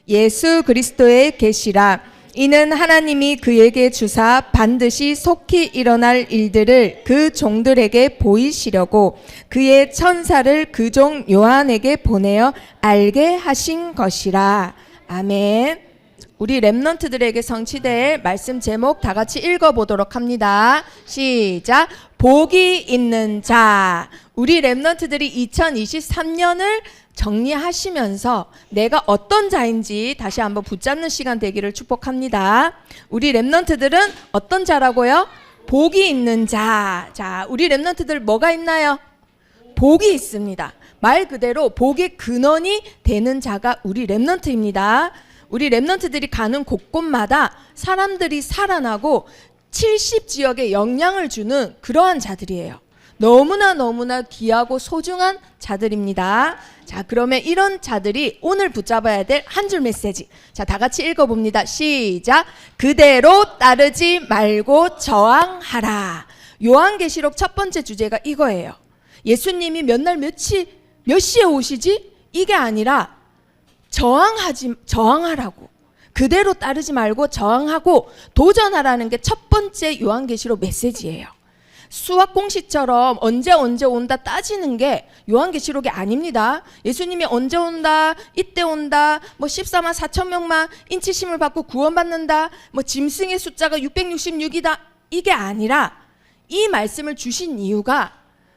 예수 그리스도의 계시라. 이는 하나님이 그에게 주사 반드시 속히 일어날 일들을 그 종들에게 보이시려고 그의 천사를 그 종 요한에게 보내어 알게 하신 것이라. 아멘. 우리 렘넌트들에게 성취될 말씀 제목 다 같이 읽어보도록 합니다. 시작. 복이 있는 자. 우리 렘넌트들이 2023년을 정리하시면서 내가 어떤 자인지 다시 한번 붙잡는 시간 되기를 축복합니다. 우리 렘넌트들은 어떤 자라고요? 복이 있는 자. 자, 우리 렘넌트들 뭐가 있나요? 복이 있습니다. 말 그대로 복의 근원이 되는 자가 우리 렘넌트입니다. 우리 렘넌트들이 가는 곳곳마다 사람들이 살아나고 70지역에 영향을 주는 그러한 자들이에요. 너무나 귀하고 소중한 자들입니다. 자, 그러면 이런 자들이 오늘 붙잡아야 될 한 줄 메시지. 자, 다 같이 읽어봅니다. 시작. 그대로 따르지 말고 저항하라. 요한계시록 첫 번째 주제가 이거예요. 예수님이 몇 날 몇 시에 오시지? 이게 아니라 저항하라고. 그대로 따르지 말고 저항하고 도전하라는 게 첫 번째 요한계시록 메시지예요. 수학 공식처럼 언제 온다 따지는 게 요한계시록이 아닙니다. 예수님이 언제 온다, 이때 온다, 뭐 14만 4천 명만 인치심을 받고 구원받는다, 뭐 짐승의 숫자가 666이다, 이게 아니라 이 말씀을 주신 이유가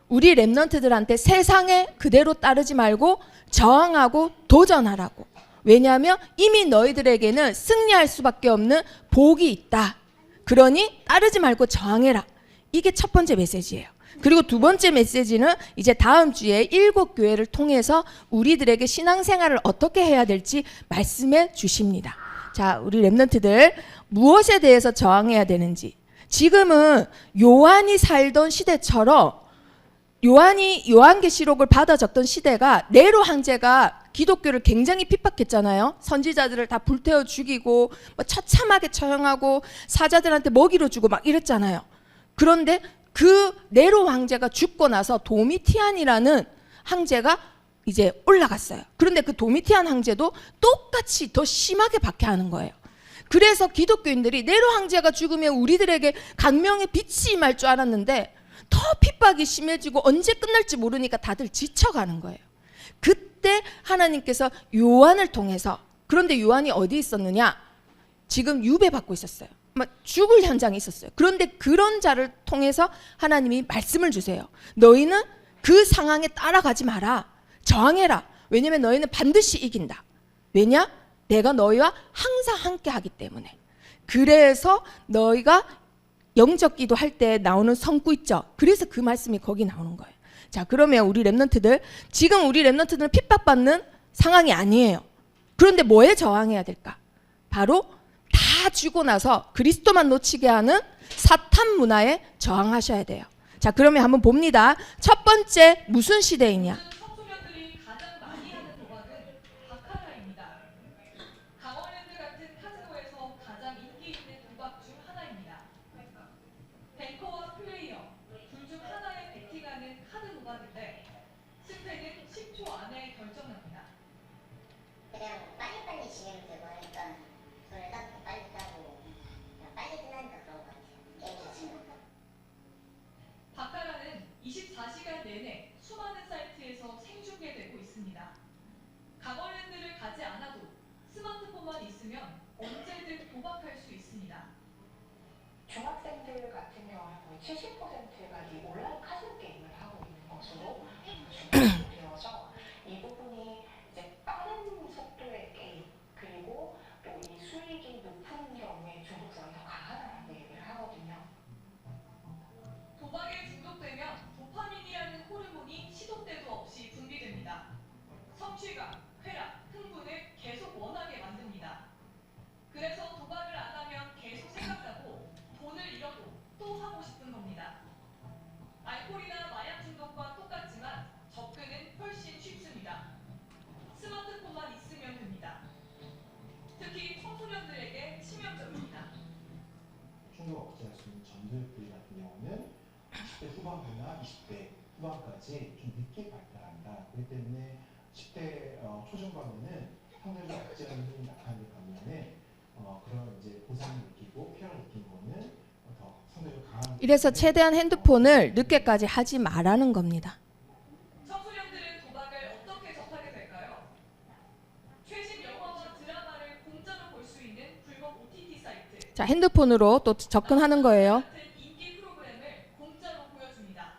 우리 렘넌트들한테 세상에 그대로 따르지 말고 저항하고 도전하라고. 왜냐하면 이미 너희들에게는 승리할 수밖에 없는 복이 있다. 그러니 따르지 말고 저항해라. 이게 첫 번째 메시지예요. 그리고 두 번째 메시지는 이제 다음 주에 7교회를 통해서 우리들에게 신앙생활을 어떻게 해야 될지 말씀해 주십니다. 자, 우리 렘넌트들 무엇에 대해서 저항해야 되는지. 지금은 요한이 살던 시대처럼 요한이 요한계시록을 받아 적던 시대가 네로 황제가 기독교를 굉장히 핍박했잖아요. 선지자들을 다 불태워 죽이고 뭐 처참하게 처형하고 사자들한테 먹이로 주고 막 이랬잖아요. 그런데 그 네로 황제가 죽고 나서 도미티안이라는 황제가 이제 올라갔어요. 그런데 그 도미티안 황제도 똑같이 더 심하게 박해하는 거예요. 그래서 기독교인들이 네로 황제가 죽으면 우리들에게 강명의 빛이 임할 줄 알았는데 더 핍박이 심해지고 언제 끝날지 모르니까 다들 지쳐가는 거예요. 그때 하나님께서 요한을 통해서, 그런데 요한이 어디 있었느냐? 지금 유배받고 있었어요. 막 죽을 현장에 있었어요. 그런데 그런 자를 통해서 하나님이 말씀을 주세요. 너희는 그 상황에 따라가지 마라. 저항해라. 왜냐면 너희는 반드시 이긴다. 왜냐? 내가 너희와 항상 함께 하기 때문에. 그래서 너희가 영적 기도 할 때 나오는 성구 있죠. 그래서 그 말씀이 거기 나오는 거예요. 자, 그러면 우리 렘넌트들, 지금 우리 렘넌트들은 핍박받는 상황이 아니에요. 그런데 뭐에 저항해야 될까? 바로 다 주고 나서 그리스도만 놓치게 하는 사탄 문화에 저항하셔야 돼요. 자, 그러면 한번 봅니다. 첫 번째 무슨 시대이냐? 청소년들이 가장 많이 하는 도박은 바카라입니다. 강원랜드 같은 카지노에서 가장 인기 있는 도박 중 하나입니다. 뱅커와 플레이어 둘 중 하나에 베팅하는 카드 도박인데 승패는 10초 안에 결정납니다. 그냥 빨리빨리 진행이 되고 하니까 돈을 딱 빨리 따고 그냥 빨리 끝나니까 그런 것 같아요. 게임 자체가. 바카라는 24시간 내내 수많은 사이트에서 생중계되고 있습니다. 강원랜드를 가지 않아도 스마트폰만 있으면 언제든 도박할 수 있습니다. 중학생들 같은 경우는 거의 70%가 이 온라인 카지노 게임을 하고 있는 것으로 되어서 이 부분이 이제 빠른 속도의 게임 그리고 또 이 수익이 높은 경우에 중독성이 더 강하다는 얘기를 하거든요. 도박에 중독되면 도파민이라는 호르몬이 시도 때도 없이 분비됩니다. 성취감, 쾌락, 흥분을 계속 원하게 만듭니다. 그래서 도박을 안 하면 계속 생각나고 돈을 잃어도 또 하고 싶은 겁니다. 알코올이나 마약 중독과 똑같지만 접근은 훨씬 쉽습니다. 스마트폰만 있으면 됩니다. 특히 청소년들에게 치명적입니다. 충격 억제할 수 있는 전들들 같은 경우는 10대 후반부나 20대 후반까지 좀 늦게 발달한다. 그렇기 때문에 10대 초중반에는 상대적으로 억제하는 힘이 나타나요. 이래서 최대한 핸드폰을 늦게까지 하지 말라는 겁니다. 청소년들은 도박을 어떻게 접하게 될까요? 최신 영화와 드라마를 공짜로 볼 수 있는 불법 OTT 사이트. 자, 핸드폰으로 또 접근하는 거예요. 같은 인기 프로그램을 공짜로 보여줍니다.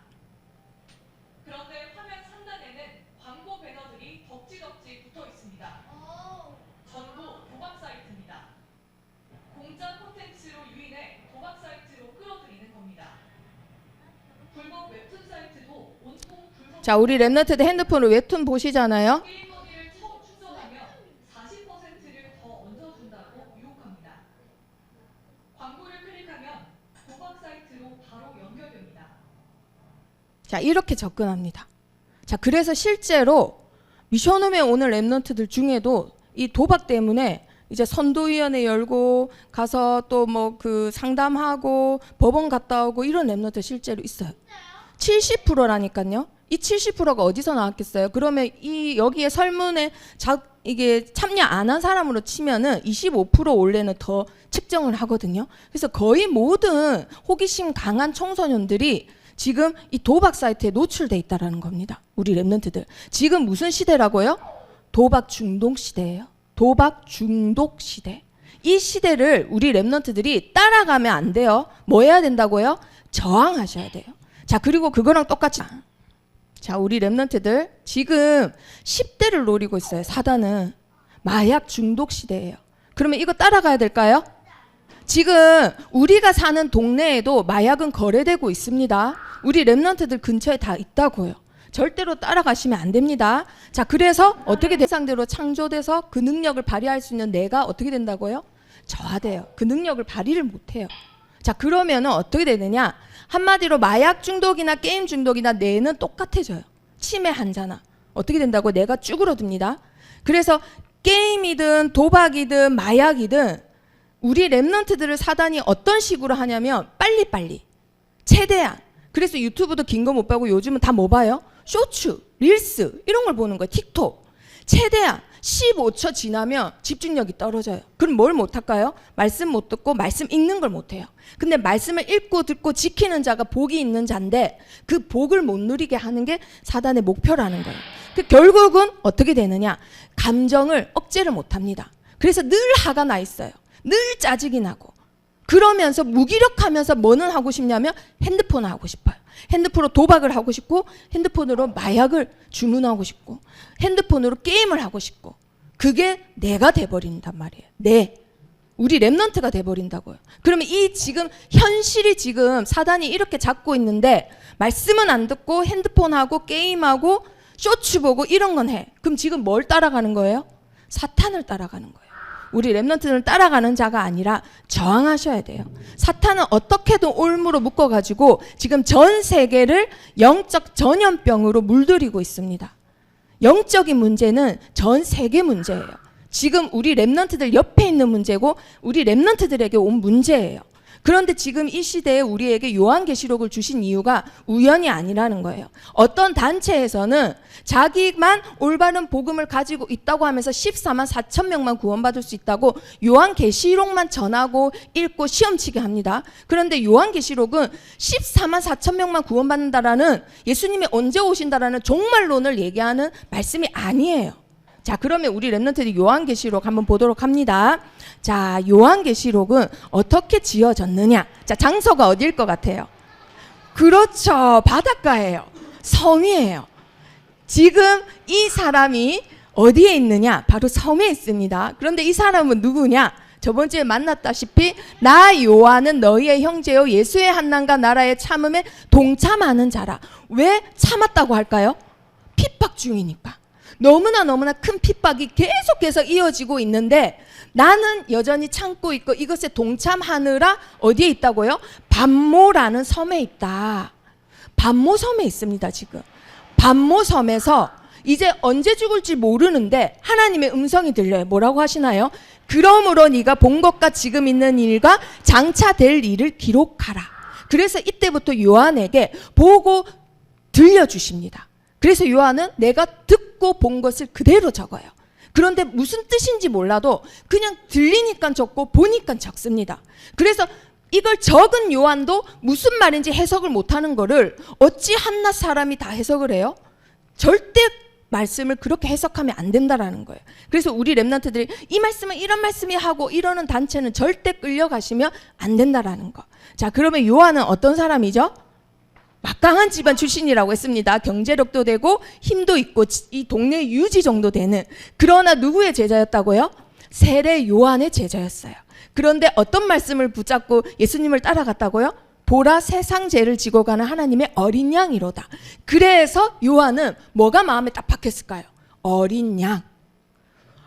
그런데 화면 상단에는 광고 배너들이 덕지덕지 붙어 있습니다. 전부 도박 사이트입니다. 공짜 콘텐츠로 유인해 도박 사이트로 끌어들이는 겁니다. 불법 웹툰 사이트도 온통 불법. 자, 우리 랩런트들 핸드폰으로 웹툰 보시잖아요. 게임 머니를 처음 충전하면 40%를 더 얹어준다고 유혹합니다. 광고를 클릭하면 도박 사이트로 바로 연결됩니다. 자, 이렇게 접근합니다. 자, 그래서 실제로 미션홈에 오는 랩런트들 중에도 이 도박 때문에 이제 선도위원회 열고 가서 또 뭐 그 상담하고 법원 갔다 오고 이런 랩런트 실제로 있어요. 70%라니까요. 이 70%가 어디서 나왔겠어요? 그러면 이 여기에 설문에 이게 참여 안 한 사람으로 치면은 25% 원래는 더 측정을 하거든요. 그래서 거의 모든 호기심 강한 청소년들이 지금 이 도박 사이트에 노출돼 있다라는 겁니다. 우리 랩런트들. 지금 무슨 시대라고요? 도박 중독 시대예요. 도박 중독 시대. 이 시대를 우리 랩런트들이 따라가면 안 돼요. 뭐 해야 된다고요? 저항하셔야 돼요. 자, 그리고 그거랑 똑같이 자, 우리 랩런트들 지금 10대를 노리고 있어요. 사단은 마약 중독 시대예요. 그러면 이거 따라가야 될까요? 지금 우리가 사는 동네에도 마약은 거래되고 있습니다. 우리 랩런트들 근처에 다 있다고요. 절대로 따라가시면 안 됩니다. 자, 그래서 어떻게 대상대로 창조돼서 그 능력을 발휘할 수 있는 내가 어떻게 된다고요? 저하돼요. 그 능력을 발휘를 못해요. 자, 그러면은 어떻게 되느냐? 한마디로 마약 중독이나 게임 중독이나 뇌는 똑같아져요. 치매 환자나 어떻게 된다고? 뇌가 쭈그러듭니다. 그래서 게임이든 도박이든 마약이든 우리 랩런트들을 사단이 어떤 식으로 하냐면 빨리빨리 최대한. 그래서 유튜브도 긴 거 못 보고 요즘은 다 뭐 봐요? 쇼츠, 릴스 이런 걸 보는 거예요. 틱톡. 최대한 15초 지나면 집중력이 떨어져요. 그럼 뭘 못할까요? 말씀 못 듣고 말씀 읽는 걸 못해요. 근데 말씀을 읽고 듣고 지키는 자가 복이 있는 자인데 그 복을 못 누리게 하는 게 사단의 목표라는 거예요. 그 결국은 어떻게 되느냐? 감정을 억제를 못합니다. 그래서 늘 화가 나 있어요. 늘 짜증이 나고. 그러면서 무기력하면서 뭐는 하고 싶냐면 핸드폰을 하고 싶어요. 핸드폰으로 도박을 하고 싶고 핸드폰으로 마약을 주문하고 싶고 핸드폰으로 게임을 하고 싶고 그게 내가 돼버린단 말이에요. 우리 랩런트가 돼버린다고요. 그러면 이 지금 현실이 지금 사단이 이렇게 잡고 있는데 말씀은 안 듣고 핸드폰하고 게임하고 쇼츠 보고 이런 건 해. 그럼 지금 뭘 따라가는 거예요? 사탄을 따라가는 거예요. 우리 랩런트를 따라가는 자가 아니라 저항하셔야 돼요. 사탄은 어떻게든 올무로 묶어가지고 지금 전 세계를 영적 전염병으로 물들이고 있습니다. 영적인 문제는 전 세계 문제예요. 지금 우리 랩런트들 옆에 있는 문제고 우리 랩런트들에게 온 문제예요. 그런데 지금 이 시대에 우리에게 요한계시록을 주신 이유가 우연이 아니라는 거예요. 어떤 단체에서는 자기만 올바른 복음을 가지고 있다고 하면서 14만 4천 명만 구원받을 수 있다고 요한계시록만 전하고 읽고 시험치게 합니다. 그런데 요한계시록은 14만 4천 명만 구원받는다라는 예수님이 언제 오신다라는 종말론을 얘기하는 말씀이 아니에요. 자, 그러면 우리 랩런트들이 요한계시록 한번 보도록 합니다. 자, 요한계시록은 어떻게 지어졌느냐? 자, 장소가 어디일 것 같아요? 그렇죠. 바닷가예요. 섬이에요. 지금 이 사람이 어디에 있느냐? 바로 섬에 있습니다. 그런데 이 사람은 누구냐? 저번 주에 만났다시피 나 요한은 너희의 형제요 예수의 한난과 나라의 참음에 동참하는 자라. 왜 참았다고 할까요? 핍박 중이니까. 너무나 큰 핍박이 계속해서 이어지고 있는데 나는 여전히 참고 있고 이것에 동참하느라 어디에 있다고요? 반모라는 섬에 있다. 반모섬에 있습니다. 지금 반모섬에서 이제 언제 죽을지 모르는데 하나님의 음성이 들려요. 뭐라고 하시나요? 그러므로 네가 본 것과 지금 있는 일과 장차 될 일을 기록하라. 그래서 이때부터 요한에게 보고 들려주십니다. 그래서 요한은 내가 듣고 본 것을 그대로 적어요. 그런데 무슨 뜻인지 몰라도 그냥 들리니까 적고 보니까 적습니다. 그래서 이걸 적은 요한도 무슨 말인지 해석을 못하는 거를 어찌 한낱 사람이 다 해석을 해요? 절대 말씀을 그렇게 해석하면 안 된다라는 거예요. 그래서 우리 랩런트들이 이 말씀은 이런 말씀이 하고 이러는 단체는 절대 끌려가시면 안 된다라는 거. 자, 그러면 요한은 어떤 사람이죠? 막강한 집안 출신이라고 했습니다. 경제력도 되고 힘도 있고 이 동네 유지 정도 되는. 그러나 누구의 제자였다고요? 세례 요한의 제자였어요. 그런데 어떤 말씀을 붙잡고 예수님을 따라갔다고요? 보라, 세상 죄를 지고 가는 하나님의 어린 양이로다. 그래서 요한은 뭐가 마음에 딱 박혔을까요? 어린 양.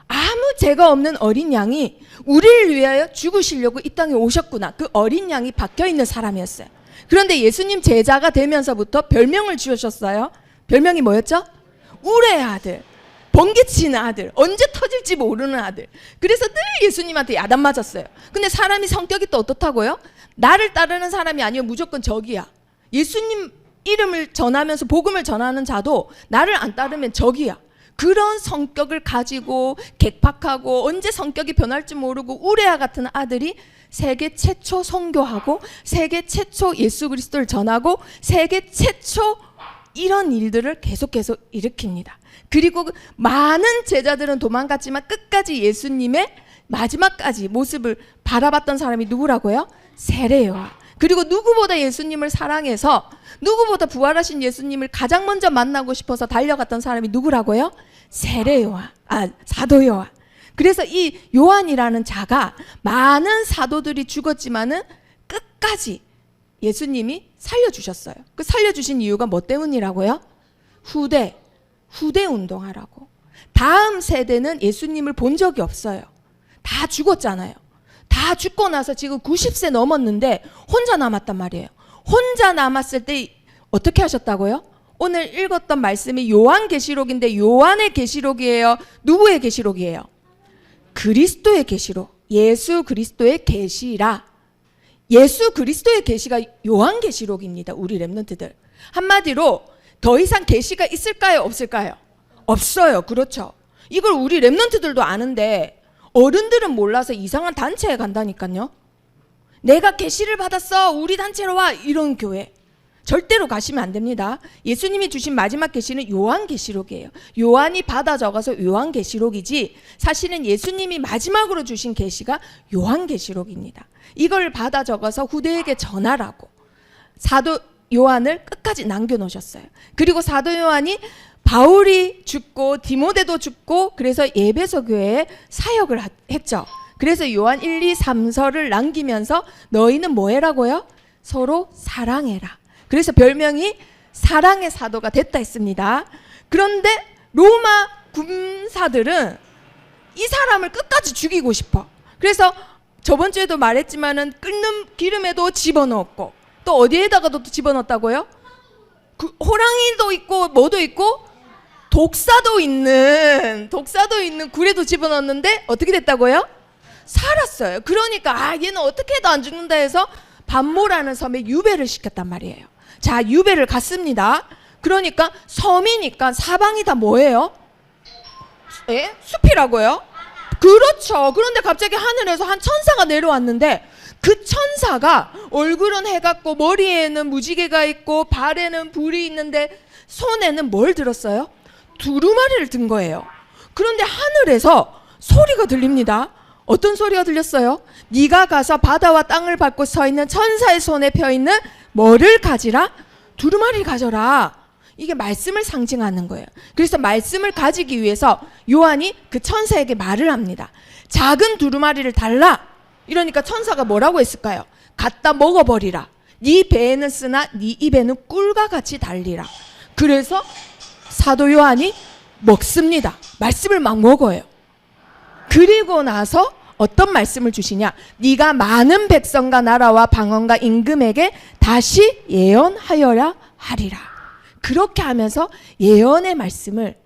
아무 죄가 없는 어린 양이 우리를 위하여 죽으시려고 이 땅에 오셨구나. 그 어린 양이 박혀있는 사람이었어요. 그런데 예수님 제자가 되면서부터 별명을 지으셨어요. 별명이 뭐였죠? 우레의 아들, 번개치는 아들, 언제 터질지 모르는 아들. 그래서 늘 예수님한테 야단 맞았어요. 근데 사람이 성격이 또 어떻다고요? 나를 따르는 사람이 아니면 무조건 적이야. 예수님 이름을 전하면서 복음을 전하는 자도 나를 안 따르면 적이야. 그런 성격을 가지고 객박하고 언제 성격이 변할지 모르고 우레아 같은 아들이 세계 최초 선교하고 세계 최초 예수 그리스도를 전하고 세계 최초 이런 일들을 계속 일으킵니다. 그리고 많은 제자들은 도망갔지만 끝까지 예수님의 마지막까지 모습을 바라봤던 사람이 누구라고요? 세례 요한. 그리고 누구보다 예수님을 사랑해서 누구보다 부활하신 예수님을 가장 먼저 만나고 싶어서 달려갔던 사람이 누구라고요? 세례 요한. 사도 요한. 그래서 이 요한이라는 자가 많은 사도들이 죽었지만은 끝까지 예수님이 살려주셨어요. 그 살려주신 이유가 뭐 때문이라고요? 후대 운동하라고. 다음 세대는 예수님을 본 적이 없어요. 다 죽었잖아요. 다 죽고 나서 지금 90세 넘었는데 혼자 남았단 말이에요. 혼자 남았을 때 어떻게 하셨다고요? 오늘 읽었던 말씀이 요한계시록인데 요한의 계시록이에요? 누구의 계시록이에요? 그리스도의 계시록. 예수 그리스도의 계시라. 예수 그리스도의 계시가 요한계시록입니다. 우리 랩런트들. 한마디로 더 이상 계시가 있을까요? 없을까요? 없어요. 그렇죠. 이걸 우리 랩런트들도 아는데 어른들은 몰라서 이상한 단체에 간다니까요. 내가 계시를 받았어. 우리 단체로 와. 이런 교회. 절대로 가시면 안 됩니다. 예수님이 주신 마지막 계시는 요한계시록이에요. 요한이 받아 적어서 요한계시록이지 사실은 예수님이 마지막으로 주신 계시가 요한계시록입니다. 이걸 받아 적어서 후대에게 전하라고 사도 요한을 끝까지 남겨놓으셨어요. 그리고 사도 요한이 바울이 죽고 디모데도 죽고 그래서 에베소 교회에 사역을 했죠. 그래서 요한 1, 2, 3서를 남기면서 너희는 뭐 해라고요? 서로 사랑해라. 그래서 별명이 사랑의 사도가 됐다 했습니다. 그런데 로마 군사들은 이 사람을 끝까지 죽이고 싶어. 그래서 저번 주에도 말했지만은 끓는 기름에도 집어넣었고 또 어디에다가도 집어넣었다고요? 그 호랑이도 있고 뭐도 있고 독사도 있는 굴에도 집어넣었는데 어떻게 됐다고요? 살았어요. 그러니까 얘는 어떻게 해도 안 죽는다 해서 반모라는 섬에 유배를 시켰단 말이에요. 자, 유배를 갔습니다. 그러니까 섬이니까 사방이 다 뭐예요? 숲이라고요? 그렇죠. 그런데 갑자기 하늘에서 한 천사가 내려왔는데 그 천사가 얼굴은 해갖고 머리에는 무지개가 있고 발에는 불이 있는데 손에는 뭘 들었어요? 두루마리를 든 거예요. 그런데 하늘에서 소리가 들립니다. 어떤 소리가 들렸어요? 네가 가서 바다와 땅을 밟고 서 있는 천사의 손에 펴 있는 뭐를 가지라? 두루마리를 가져라. 이게 말씀을 상징하는 거예요. 그래서 말씀을 가지기 위해서 요한이 그 천사에게 말을 합니다. 작은 두루마리를 달라. 이러니까 천사가 뭐라고 했을까요? 갖다 먹어버리라. 네 배에는 쓰나 네 입에는 꿀과 같이 달리라. 그래서 사도 요한이 먹습니다. 말씀을 막 먹어요. 그리고 나서 어떤 말씀을 주시냐? 네가 많은 백성과 나라와 방언과 임금에게 다시 예언하여야 하리라. 그렇게 하면서 예언의 말씀을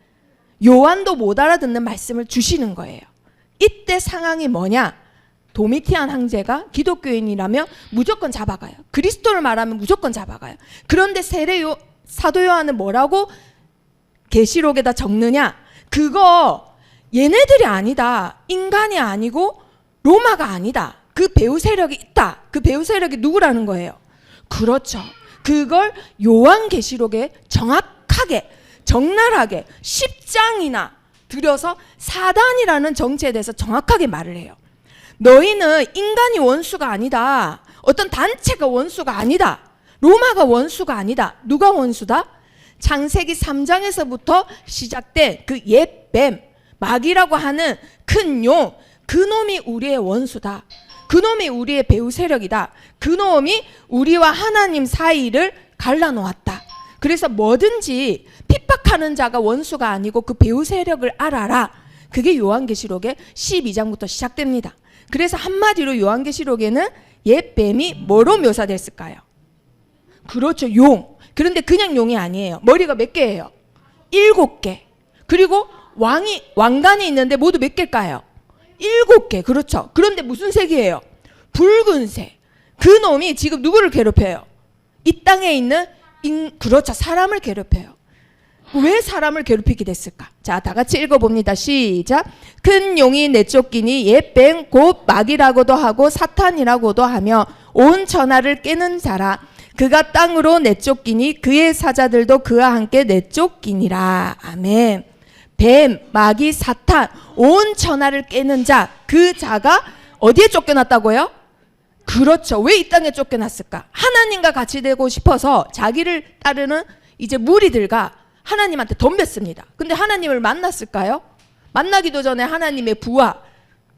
요한도 못 알아듣는 말씀을 주시는 거예요. 이때 상황이 뭐냐? 도미티안 황제가 기독교인이라면 무조건 잡아가요. 그리스도를 말하면 무조건 잡아가요. 그런데 사도 요한은 뭐라고 계시록에다 적느냐? 그거 얘네들이 아니다. 인간이 아니고 로마가 아니다. 그 배후 세력이 있다. 그 배후 세력이 누구라는 거예요? 그렇죠. 그걸 요한계시록에 정확하게 적나라하게 10장이나 들여서 사단이라는 정체에 대해서 정확하게 말을 해요. 너희는 인간이 원수가 아니다. 어떤 단체가 원수가 아니다. 로마가 원수가 아니다. 누가 원수다? 창세기 3장에서부터 시작된 그 옛 뱀, 마귀라고 하는 큰 용, 그놈이 우리의 원수다. 그놈이 우리의 배후 세력이다. 그놈이 우리와 하나님 사이를 갈라놓았다. 그래서 뭐든지 핍박하는 자가 원수가 아니고 그 배후 세력을 알아라. 그게 요한계시록의 12장부터 시작됩니다. 그래서 한마디로 요한계시록에는 옛 뱀이 뭐로 묘사됐을까요? 그렇죠. 용. 그런데 그냥 용이 아니에요. 머리가 몇 개예요? 7개. 그리고 왕관이 있는데 모두 몇 개일까요? 7개. 그렇죠. 그런데 무슨 색이에요? 붉은색. 그 놈이 지금 누구를 괴롭혀요? 이 땅에 있는 그렇죠. 사람을 괴롭혀요. 왜 사람을 괴롭히게 됐을까? 자, 다 같이 읽어봅니다. 시작. 큰 용이 내쫓기니 옛 뱀 곧 마귀라고도 하고 사탄이라고도 하며 온 천하를 깨는 자라. 그가 땅으로 내쫓기니 그의 사자들도 그와 함께 내쫓기니라. 아멘. 뱀, 마귀, 사탄, 온 천하를 깨는 자, 그 자가 어디에 쫓겨났다고요? 그렇죠. 왜 이 땅에 쫓겨났을까? 하나님과 같이 되고 싶어서 자기를 따르는 이제 무리들과 하나님한테 덤볐습니다. 근데 하나님을 만났을까요? 만나기도 전에 하나님의 부하,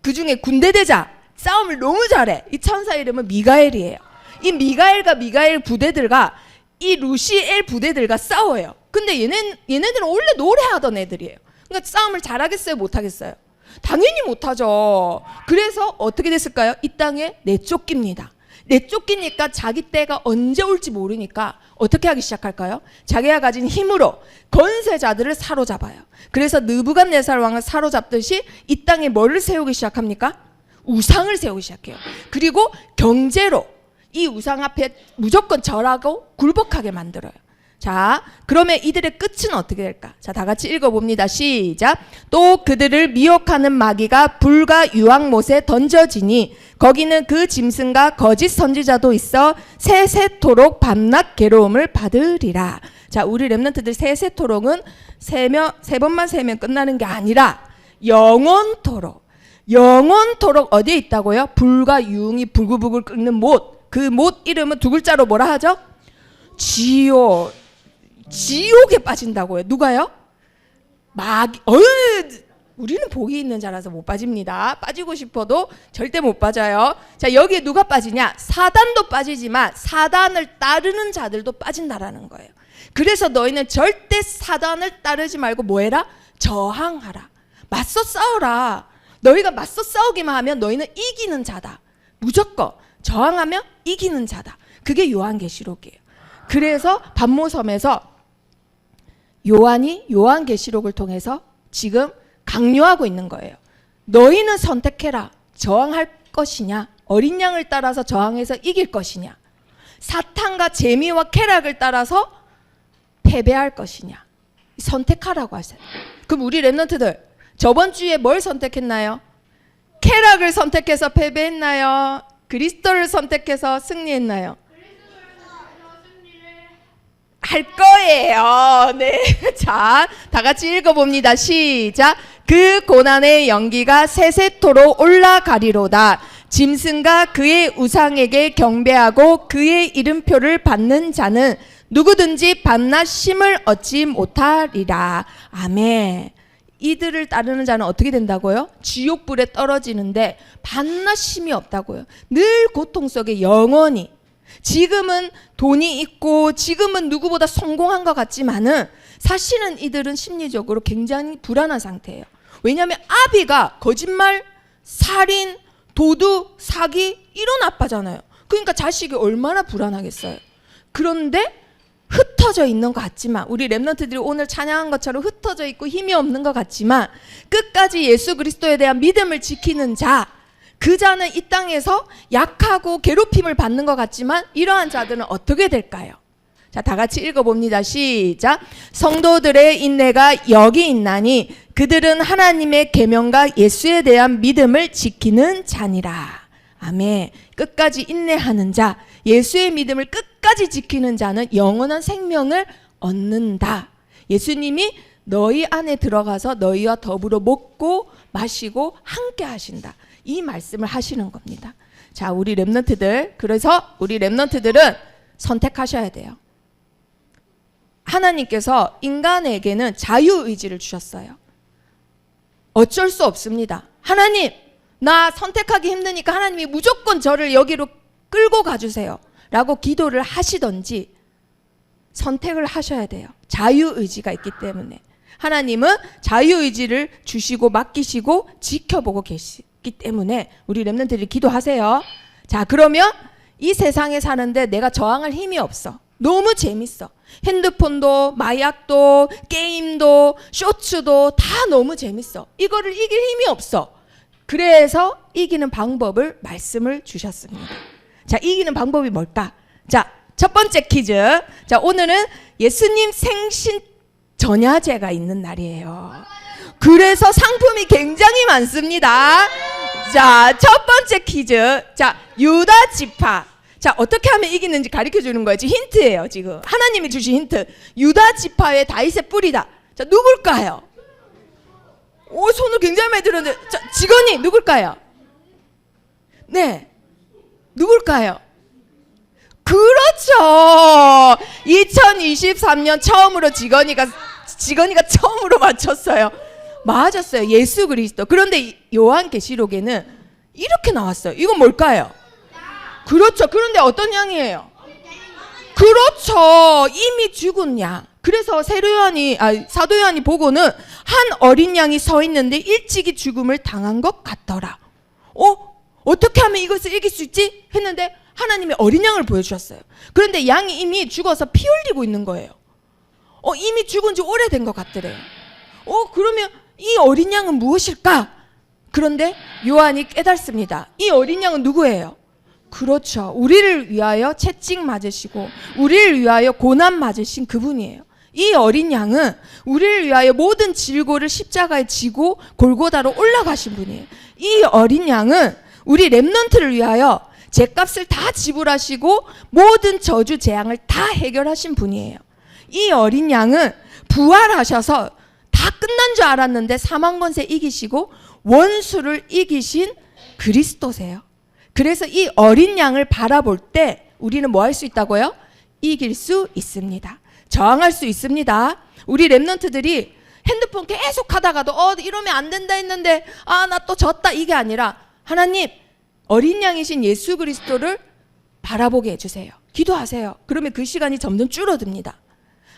그 중에 군대대장, 싸움을 너무 잘해. 이 천사 이름은 미가엘이에요. 이 미가엘과 미가엘 부대들과 이 루시엘 부대들과 싸워요. 근데 얘네들은 원래 노래하던 애들이에요. 그러니까 싸움을 잘하겠어요? 못하겠어요? 당연히 못하죠. 그래서 어떻게 됐을까요? 이 땅에 내쫓깁니다. 내쫓기니까 자기 때가 언제 올지 모르니까 어떻게 하기 시작할까요? 자기가 가진 힘으로 건세자들을 사로잡아요. 그래서 느부갓네살 왕을 사로잡듯이 이 땅에 뭐를 세우기 시작합니까? 우상을 세우기 시작해요. 그리고 경제로 이 우상 앞에 무조건 절하고 굴복하게 만들어요. 자, 그러면 이들의 끝은 어떻게 될까? 자, 다 같이 읽어봅니다. 시작. 또 그들을 미혹하는 마귀가 불과 유황못에 던져지니 거기는 그 짐승과 거짓 선지자도 있어 세세토록 밤낮 괴로움을 받으리라. 자, 우리 렘넌트들 세세토록은 세 번만 세면 끝나는 게 아니라 영원토록 어디에 있다고요? 불과 유흥이 부글부글 끓는 못. 그 못 이름은 두 글자로 뭐라 하죠? 지옥에 빠진다고요. 누가요? 마귀. 우리는 복이 있는 자라서 못 빠집니다. 빠지고 싶어도 절대 못 빠져요. 자, 여기에 누가 빠지냐? 사단도 빠지지만 사단을 따르는 자들도 빠진다라는 거예요. 그래서 너희는 절대 사단을 따르지 말고 뭐 해라? 저항하라. 맞서 싸워라. 너희가 맞서 싸우기만 하면 너희는 이기는 자다. 무조건 저항하면 이기는 자다. 그게 요한계시록이에요. 그래서 반모섬에서 요한이 요한계시록을 통해서 지금 강요하고 있는 거예요. 너희는 선택해라. 저항할 것이냐? 어린 양을 따라서 저항해서 이길 것이냐? 사탄과 재미와 쾌락을 따라서 패배할 것이냐? 선택하라고 하세요. 그럼 우리 렘넌트들 저번 주에 뭘 선택했나요? 쾌락을 선택해서 패배했나요? 그리스도를 선택해서 승리했나요? 할 거예요. 네. 자, 다 같이 읽어봅니다. 시작. 그 고난의 연기가 세세토록 올라가리로다. 짐승과 그의 우상에게 경배하고 그의 이름표를 받는 자는 누구든지 밤낮 쉼을 얻지 못하리라. 아멘. 이들을 따르는 자는 어떻게 된다고요? 지옥불에 떨어지는데 밤낮 쉼이 없다고요. 늘 고통 속에 영원히. 지금은 돈이 있고 지금은 누구보다 성공한 것 같지만은 사실은 이들은 심리적으로 굉장히 불안한 상태예요. 왜냐하면 아비가 거짓말, 살인, 도둑, 사기 이런 아빠잖아요. 그러니까 자식이 얼마나 불안하겠어요. 그런데 흩어져 있는 것 같지만 우리 렘넌트들이 오늘 찬양한 것처럼 흩어져 있고 힘이 없는 것 같지만 끝까지 예수 그리스도에 대한 믿음을 지키는 자, 그 자는 이 땅에서 약하고 괴롭힘을 받는 것 같지만 이러한 자들은 어떻게 될까요? 자, 다 같이 읽어봅니다. 시작. 성도들의 인내가 여기 있나니 그들은 하나님의 계명과 예수에 대한 믿음을 지키는 자니라. 아멘. 끝까지 인내하는 자, 예수의 믿음을 끝까지 지키는 자는 영원한 생명을 얻는다. 예수님이 너희 안에 들어가서 너희와 더불어 먹고 마시고 함께 하신다. 이 말씀을 하시는 겁니다. 자, 우리 렘넌트들, 그래서 우리 렘넌트들은 선택하셔야 돼요. 하나님께서 인간에게는 자유의지를 주셨어요. 어쩔 수 없습니다. 하나님, 나 선택하기 힘드니까 하나님이 무조건 저를 여기로 끌고 가주세요 라고 기도를 하시던지 선택을 하셔야 돼요. 자유의지가 있기 때문에. 하나님은 자유의지를 주시고 맡기시고 지켜보고 계시기 때문에 우리 렘넌트들이 기도하세요. 자, 그러면 이 세상에 사는데 내가 저항할 힘이 없어. 너무 재밌어. 핸드폰도 마약도 게임도 쇼츠도 다 너무 재밌어. 이거를 이길 힘이 없어. 그래서 이기는 방법을 말씀을 주셨습니다. 자, 이기는 방법이 뭘까? 자, 첫 번째 퀴즈. 자, 오늘은 예수님 생신 전야제가 있는 날이에요. 그래서 상품이 굉장히 많습니다. 자, 첫 번째 퀴즈. 자, 유다 지파. 자, 어떻게 하면 이기는지 가르쳐 주는 거예요. 지금 힌트예요. 지금 하나님이 주신 힌트. 유다 지파의 다윗의 뿌리다. 자, 누굴까요? 오, 손을 굉장히 많이 들었는데. 자, 직원이 누굴까요? 네, 누굴까요? 그렇죠. 2023년 처음으로 직원이가 처음으로 맞췄어요. 맞았어요. 예수 그리스도. 그런데 요한계시록에는 이렇게 나왔어요. 이건 뭘까요? 그렇죠. 그런데 어떤 양이에요? 그렇죠. 이미 죽은 양. 그래서 사도 요한이 보고는 한 어린 양이 서 있는데 일찍이 죽음을 당한 것 같더라. 어떻게 하면 이것을 이길 수 있지? 했는데 하나님이 어린 양을 보여주셨어요. 그런데 양이 이미 죽어서 피 흘리고 있는 거예요. 이미 죽은 지 오래된 것 같더래요. 그러면 이 어린 양은 무엇일까? 그런데 요한이 깨닫습니다. 이 어린 양은 누구예요? 그렇죠. 우리를 위하여 채찍 맞으시고 우리를 위하여 고난 맞으신 그분이에요. 이 어린 양은 우리를 위하여 모든 질고를 십자가에 지고 골고다로 올라가신 분이에요. 이 어린 양은 우리 렘넌트를 위하여 죗값을 다 지불하시고 모든 저주 재앙을 다 해결하신 분이에요. 이 어린 양은 부활하셔서 다 끝난 줄 알았는데 사망 권세 이기시고 원수를 이기신 그리스도세요. 그래서 이 어린 양을 바라볼 때 우리는 뭐 할 수 있다고요? 이길 수 있습니다. 저항할 수 있습니다. 우리 렘넌트들이 핸드폰 계속 하다가도 이러면 안 된다 했는데 나 또 졌다 이게 아니라 하나님 어린 양이신 예수 그리스도를 바라보게 해주세요. 기도하세요. 그러면 그 시간이 점점 줄어듭니다.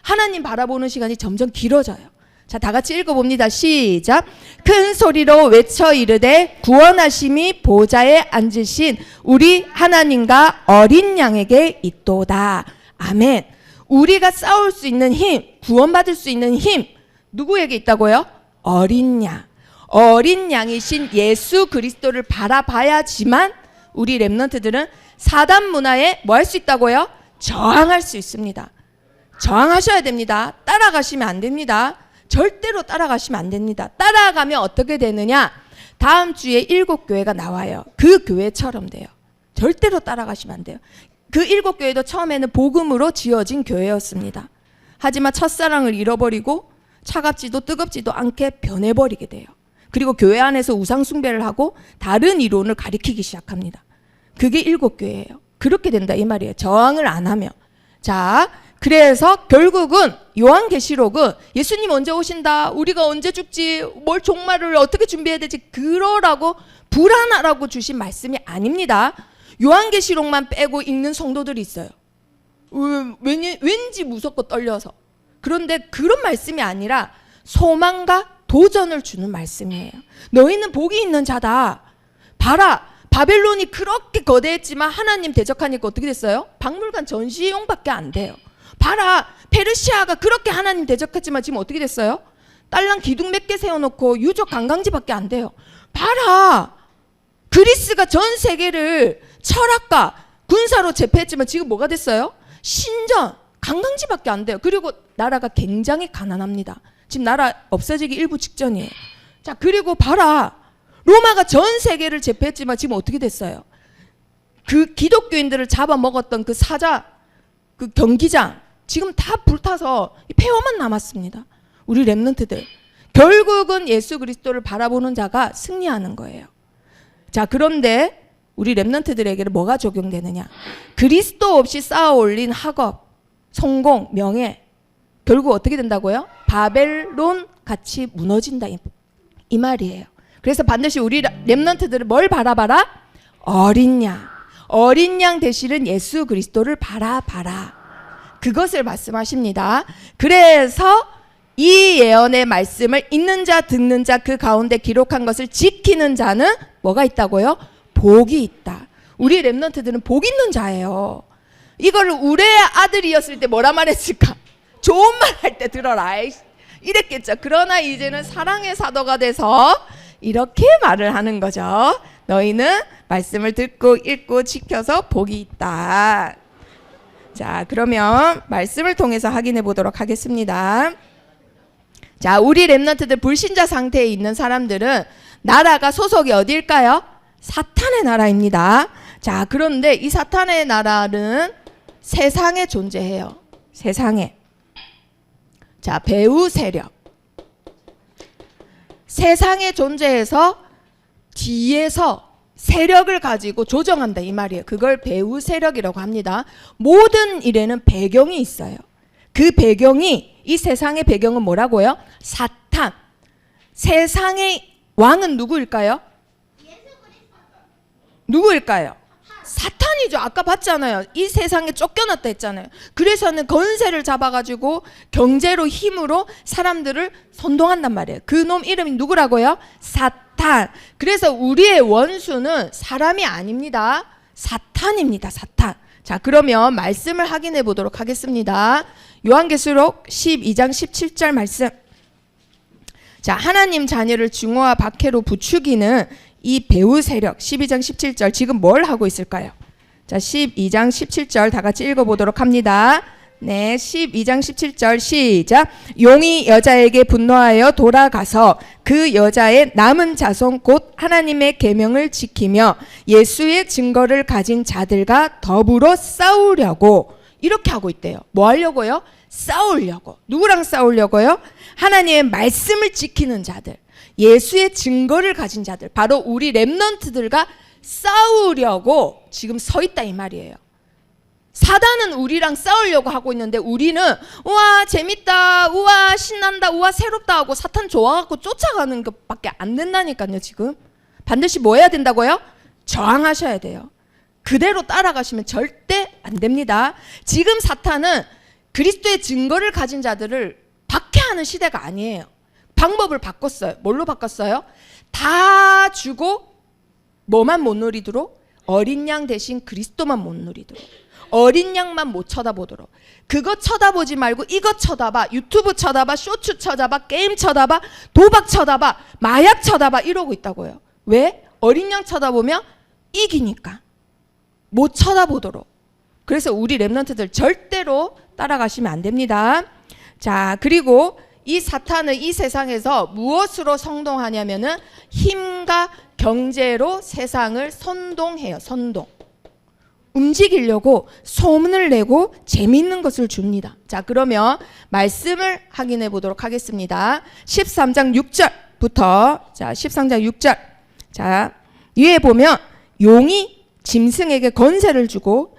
하나님 바라보는 시간이 점점 길어져요. 자, 다 같이 읽어봅니다. 시작. 큰 소리로 외쳐 이르되 구원하심이 보좌에 앉으신 우리 하나님과 어린 양에게 있도다. 아멘. 우리가 싸울 수 있는 힘, 구원받을 수 있는 힘 누구에게 있다고요? 어린 양. 어린 양이신 예수 그리스도를 바라봐야지만 우리 렘넌트들은 사단 문화에 뭐 할 수 있다고요? 저항할 수 있습니다. 저항하셔야 됩니다. 따라가시면 안 됩니다. 절대로 따라가시면 안 됩니다. 따라가면 어떻게 되느냐? 다음 주에 7교회가 나와요. 그 교회처럼 돼요. 절대로 따라가시면 안 돼요. 그 7교회도 처음에는 복음으로 지어진 교회였습니다. 하지만 첫사랑을 잃어버리고 차갑지도 뜨겁지도 않게 변해버리게 돼요. 그리고 교회 안에서 우상숭배를 하고 다른 이론을 가리키기 시작합니다. 그게 7교회예요. 그렇게 된다 이 말이에요. 저항을 안 하면. 자, 그래서 결국은 요한계시록은 예수님 언제 오신다, 우리가 언제 죽지, 뭘 종말을 어떻게 준비해야 되지, 그러라고 불안하라고 주신 말씀이 아닙니다. 요한계시록만 빼고 읽는 성도들이 있어요. 왠지 무섭고 떨려서. 그런데 그런 말씀이 아니라 소망과 도전을 주는 말씀이에요. 너희는 복이 있는 자다. 봐라, 바벨론이 그렇게 거대했지만 하나님 대적하니까 어떻게 됐어요? 박물관 전시용밖에 안 돼요. 봐라, 페르시아가 그렇게 하나님 대적했지만 지금 어떻게 됐어요? 딸랑 기둥 몇 개 세워놓고 유적 관광지밖에 안 돼요. 봐라, 그리스가 전 세계를 철학과 군사로 제패했지만 지금 뭐가 됐어요? 신전, 관광지밖에 안 돼요. 그리고 나라가 굉장히 가난합니다. 지금 나라 없어지기 일부 직전이에요. 자, 그리고 봐라, 로마가 전 세계를 제패했지만 지금 어떻게 됐어요? 그 기독교인들을 잡아먹었던 그 사자, 그 경기장 지금 다 불타서 폐허만 남았습니다. 우리 렘넌트들. 결국은 예수 그리스도를 바라보는 자가 승리하는 거예요. 자, 그런데 우리 렘넌트들에게는 뭐가 적용되느냐? 그리스도 없이 쌓아 올린 학업, 성공, 명예, 결국 어떻게 된다고요? 바벨론 같이 무너진다 이 말이에요. 그래서 반드시 우리 렘넌트들은 뭘 바라봐라? 어린 양. 어린 양 되시는 예수 그리스도를 바라봐라. 그것을 말씀하십니다. 그래서 이 예언의 말씀을 읽는 자, 듣는 자, 그 가운데 기록한 것을 지키는 자는 뭐가 있다고요? 복이 있다. 우리 렘넌트들은 복 있는 자예요. 이걸 우리의 아들이었을 때 뭐라 말했을까? 좋은 말 할 때 들어라 이랬겠죠. 그러나 이제는 사랑의 사도가 돼서 이렇게 말을 하는 거죠. 너희는 말씀을 듣고 읽고 지켜서 복이 있다. 자, 그러면 말씀을 통해서 확인해 보도록 하겠습니다. 자, 우리 렘넌트들 불신자 상태에 있는 사람들은 나라가 소속이 어디일까요? 사탄의 나라입니다. 자, 그런데 이 사탄의 나라는 세상에 존재해요. 세상에. 자, 배후 세력. 세상에 존재해서 뒤에서 세력을 가지고 조정한다 이 말이에요. 그걸 배후 세력이라고 합니다. 모든 일에는 배경이 있어요. 그 배경이, 이 세상의 배경은 뭐라고요? 사탄. 세상의 왕은 누구일까요? 누구일까요? 사탄이죠. 아까 봤잖아요. 이 세상에 쫓겨났다 했잖아요. 그래서는 권세를 잡아가지고 경제로 힘으로 사람들을 선동한단 말이에요. 그 놈 이름이 누구라고요? 사탄. 그래서 우리의 원수는 사람이 아닙니다. 사탄입니다. 사탄. 자, 그러면 말씀을 확인해 보도록 하겠습니다. 요한계시록 12장 17절 말씀. 자, 하나님 자녀를 증오와 박해로 부추기는 이 배후 세력 12장 17절 지금 뭘 하고 있을까요? 자, 12장 17절 다 같이 읽어보도록 합니다. 네, 12장 17절 시작. 용이 여자에게 분노하여 돌아가서 그 여자의 남은 자손 곧 하나님의 계명을 지키며 예수의 증거를 가진 자들과 더불어 싸우려고 이렇게 하고 있대요. 뭐 하려고요? 싸우려고. 누구랑 싸우려고요? 하나님의 말씀을 지키는 자들, 예수의 증거를 가진 자들, 바로 우리 렘넌트들과 싸우려고 지금 서 있다 이 말이에요. 사단은 우리랑 싸우려고 하고 있는데 우리는 우와 재밌다, 우와 신난다, 우와 새롭다 하고 사탄 좋아갖고 쫓아가는 것밖에 안 된다니까요. 지금 반드시 뭐 해야 된다고요? 저항하셔야 돼요. 그대로 따라가시면 절대 안 됩니다. 지금 사탄은 그리스도의 증거를 가진 자들을 박해하는 시대가 아니에요. 방법을 바꿨어요. 뭘로 바꿨어요? 다 주고 뭐만 못 누리도록? 어린 양 대신 그리스도만 못 누리도록, 어린 양만 못 쳐다보도록. 그거 쳐다보지 말고 이거 쳐다봐, 유튜브 쳐다봐, 쇼츠 쳐다봐, 게임 쳐다봐, 도박 쳐다봐, 마약 쳐다봐 이러고 있다고요. 왜? 어린 양 쳐다보면 이기니까. 못 쳐다보도록. 그래서 우리 렘넌트들 절대로 따라가시면 안 됩니다. 자, 그리고 이 사탄은 이 세상에서 무엇으로 선동하냐면은 힘과 경제로 세상을 선동해요. 선동. 움직이려고 소문을 내고 재미있는 것을 줍니다. 자, 그러면 말씀을 확인해 보도록 하겠습니다. 13장 6절부터 자, 13장 6절. 자, 위에 보면 용이 짐승에게 권세를 주고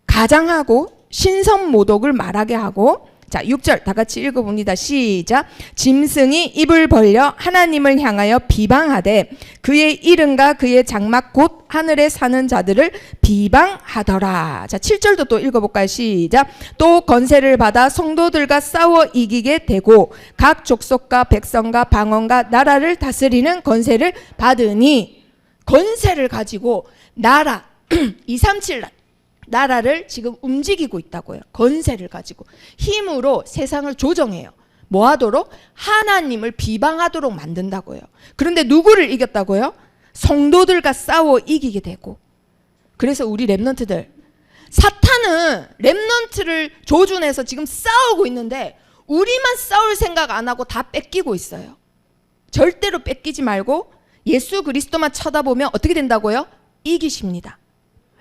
가장하고 신선모독을 말하게 하고, 자 6절 다 같이 읽어봅니다. 시작. 짐승이 입을 벌려 하나님을 향하여 비방하되 그의 이름과 그의 장막 곧 하늘에 사는 자들을 비방하더라. 자 7절도 또 읽어볼까요? 시작. 또 권세를 받아 성도들과 싸워 이기게 되고 각 족속과 백성과 방언과 나라를 다스리는 권세를 받으니, 권세를 가지고 나라 237 나라를 지금 움직이고 있다고요. 권세를 가지고 힘으로 세상을 조정해요. 뭐 하도록? 하나님을 비방하도록 만든다고요. 그런데 누구를 이겼다고요? 성도들과 싸워 이기게 되고. 그래서 우리 렘넌트들, 사탄은 렘넌트를 조준해서 지금 싸우고 있는데 우리만 싸울 생각 안 하고 다 뺏기고 있어요. 절대로 뺏기지 말고 예수 그리스도만 쳐다보면 어떻게 된다고요? 이기십니다.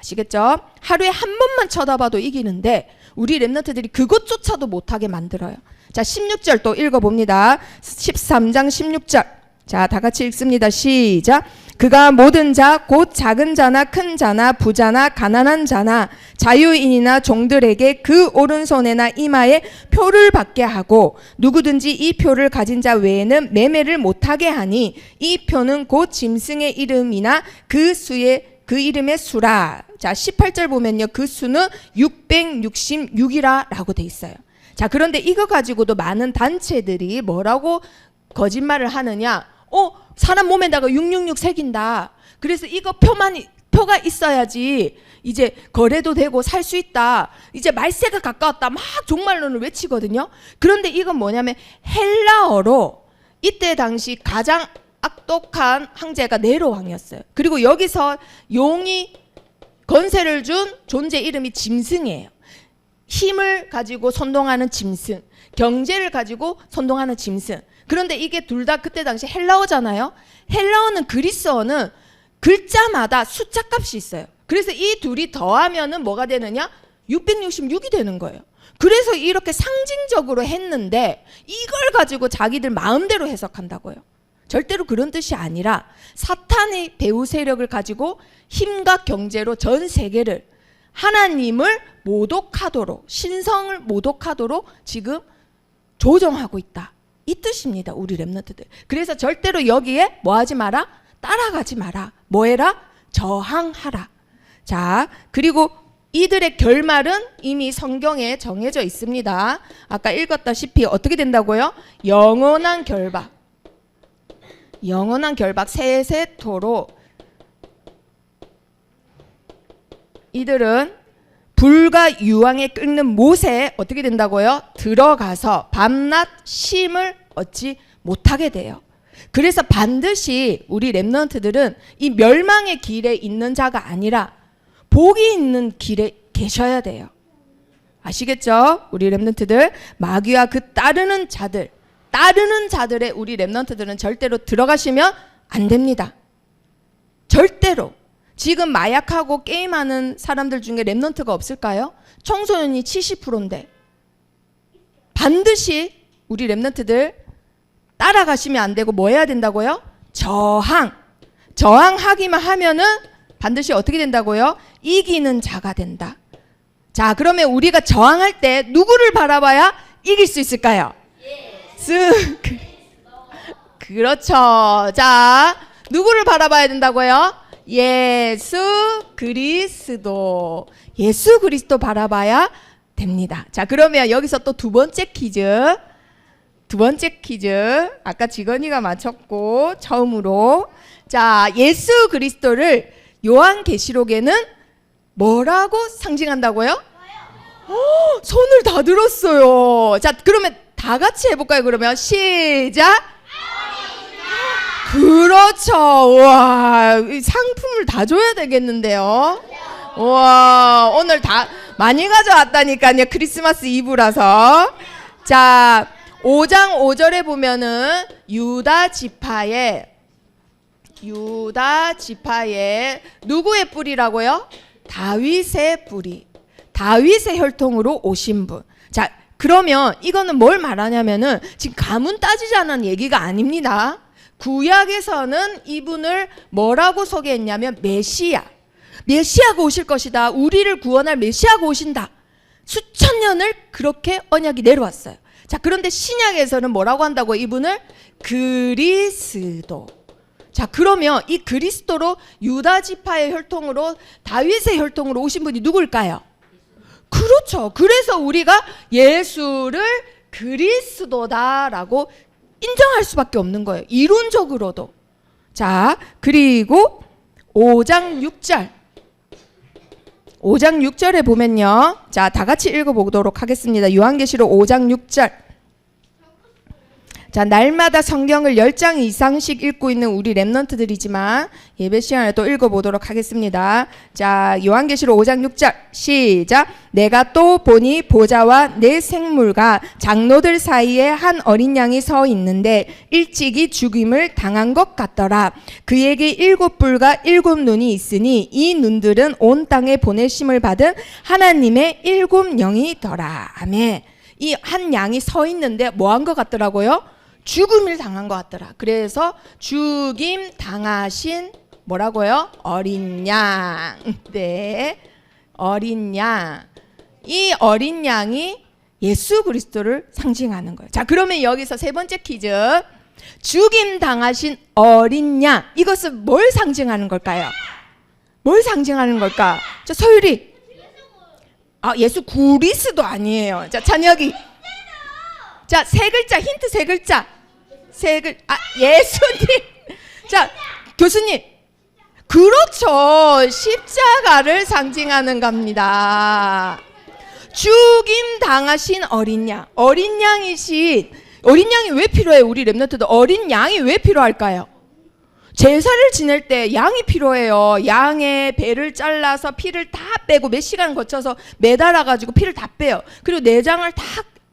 아시겠죠? 하루에 한 번만 쳐다봐도 이기는데 우리 랩런트들이 그것조차도 못하게 만들어요. 자, 16절 또 읽어봅니다. 13장 16절. 자, 다 같이 읽습니다. 시작. 그가 모든 자 곧 작은 자나 큰 자나 부자나 가난한 자나 자유인이나 종들에게 그 오른손에나 이마에 표를 받게 하고 누구든지 이 표를 가진 자 외에는 매매를 못하게 하니 이 표는 곧 짐승의 이름이나 그 이름의 수라. 자, 18절 보면요. 그 수는 666이라 라고 돼 있어요. 자, 그런데 이거 가지고도 많은 단체들이 뭐라고 거짓말을 하느냐. 사람 몸에다가 666 새긴다. 그래서 이거 표가 있어야지 이제 거래도 되고 살 수 있다. 이제 말세가 가까웠다. 막 종말론을 외치거든요. 그런데 이건 뭐냐면 헬라어로 이때 당시 가장 악독한 황제가 네로 왕이었어요. 그리고 여기서 용이 건세를 준 존재 이름이 짐승이에요. 힘을 가지고 선동하는 짐승, 경제를 가지고 선동하는 짐승. 그런데 이게 둘 다 그때 당시 헬라어잖아요. 헬라어는 그리스어는 글자마다 숫자 값이 있어요. 그래서 이 둘이 더하면은 뭐가 되느냐? 666이 되는 거예요. 그래서 이렇게 상징적으로 했는데 이걸 가지고 자기들 마음대로 해석한다고요. 절대로 그런 뜻이 아니라 사탄의 배후 세력을 가지고 힘과 경제로 전 세계를 하나님을 모독하도록, 신성을 모독하도록 지금 조정하고 있다. 이 뜻입니다. 우리 랩런트들. 그래서 절대로 여기에 뭐 하지 마라? 따라가지 마라. 뭐 해라? 저항하라. 자, 그리고 이들의 결말은 이미 성경에 정해져 있습니다. 아까 읽었다시피 어떻게 된다고요? 영원한 결박. 영원한 결박 세세토록. 이들은 불과 유황에 끓는 못에 어떻게 된다고요? 들어가서 밤낮 쉼을 얻지 못하게 돼요. 그래서 반드시 우리 랩런트들은 이 멸망의 길에 있는 자가 아니라 복이 있는 길에 계셔야 돼요. 아시겠죠? 우리 랩런트들 마귀와 그 따르는 자들의 우리 랩런트들은 절대로 들어가시면 안 됩니다. 절대로. 지금 마약하고 게임하는 사람들 중에 랩런트가 없을까요? 청소년이 70%인데 반드시 우리 랩런트들 따라가시면 안 되고 뭐 해야 된다고요? 저항하기만 하면은 반드시 어떻게 된다고요? 이기는 자가 된다. 자, 그러면 우리가 저항할 때 누구를 바라봐야 이길 수 있을까요? 그렇죠. 자, 누구를 바라봐야 된다고요? 예수 그리스도. 예수 그리스도 바라봐야 됩니다. 자, 그러면 여기서 또 두 번째 퀴즈. 아까 지건이가 맞췄고 처음으로. 자, 예수 그리스도를 요한계시록에는 뭐라고 상징한다고요? 손을 다 들었어요. 자, 그러면 다 같이 해볼까요? 그러면 시작. 그렇죠. 와, 상품을 다 줘야 되겠는데요. 와, 오늘 다 많이 가져왔다니까요. 크리스마스 이브라서. 자, 5장 5절에 보면은 유다 지파의 누구의 뿌리라고요? 다윗의 뿌리. 다윗의 혈통으로 오신 분. 자, 그러면 이거는 뭘 말하냐면은 지금 가문 따지자는 얘기가 아닙니다. 구약에서는 이분을 뭐라고 소개했냐면 메시아가 오실 것이다. 우리를 구원할 메시아가 오신다. 수천 년을 그렇게 언약이 내려왔어요. 자, 그런데 신약에서는 뭐라고 한다고? 이분을 그리스도. 자, 그러면 이 그리스도로 유다 지파의 혈통으로 다윗의 혈통으로 오신 분이 누굴까요? 그렇죠. 그래서 우리가 예수를 그리스도다라고 인정할 수밖에 없는 거예요. 이론적으로도. 자, 그리고 5장 6절에 보면요. 자, 다 같이 읽어보도록 하겠습니다. 요한계시록 5장 6절. 자, 날마다 성경을 10장 이상씩 읽고 있는 우리 랩넌트들이지만 예배 시간에 또 읽어보도록 하겠습니다. 자, 요한계시록 5장 6절 시작. 내가 또 보니 보좌와 네 생물과 장로들 사이에 한 어린 양이 서 있는데 일찍이 죽임을 당한 것 같더라. 그에게 7뿔과 7눈이 있으니 이 눈들은 온 땅에 보내심을 받은 하나님의 7 영이더라. 아멘. 이 한 양이 서 있는데 뭐 한 것 같더라고요? 죽음을 당한 것 같더라. 그래서 죽임 당하신 뭐라고요? 어린 양. 네, 어린 양. 이 어린 양이 예수 그리스도를 상징하는 거예요. 자, 그러면 여기서 세 번째 퀴즈. 죽임 당하신 어린 양. 이것은 뭘 상징하는 걸까요? 뭘 상징하는 걸까? 자, 서유리. 아, 예수 그리스도 아니에요. 자, 찬혁이. 자, 세 글자, 힌트 세 글자. 예수님. 자, 교수님. 그렇죠. 십자가를 상징하는 겁니다. 죽임 당하신 어린 양. 어린 양이 왜 필요해요? 우리 랩런트도 어린 양이 왜 필요할까요? 제사를 지낼 때 양이 필요해요. 양의 배를 잘라서 피를 다 빼고 몇 시간 거쳐서 매달아 가지고 피를 다 빼요. 그리고 내장을 다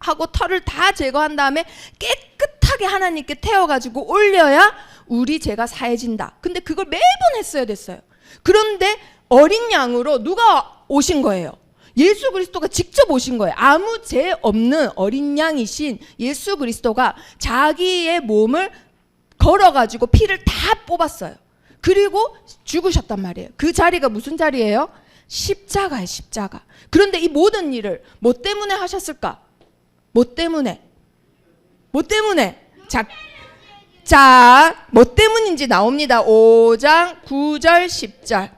하고 털을 다 제거한 다음에 깨끗하게 하나님께 태워가지고 올려야 우리 죄가 사해진다. 근데 그걸 매번 했어야 됐어요. 그런데 어린 양으로 누가 오신 거예요? 예수 그리스도가 직접 오신 거예요. 아무 죄 없는 어린 양이신 예수 그리스도가 자기의 몸을 걸어가지고 피를 다 뽑았어요. 그리고 죽으셨단 말이에요. 그 자리가 무슨 자리예요? 십자가예요, 십자가. 그런데 이 모든 일을 뭐 때문에 하셨을까? 뭐 때문에? 자, 뭐 때문인지 나옵니다. 5장 9절 10절.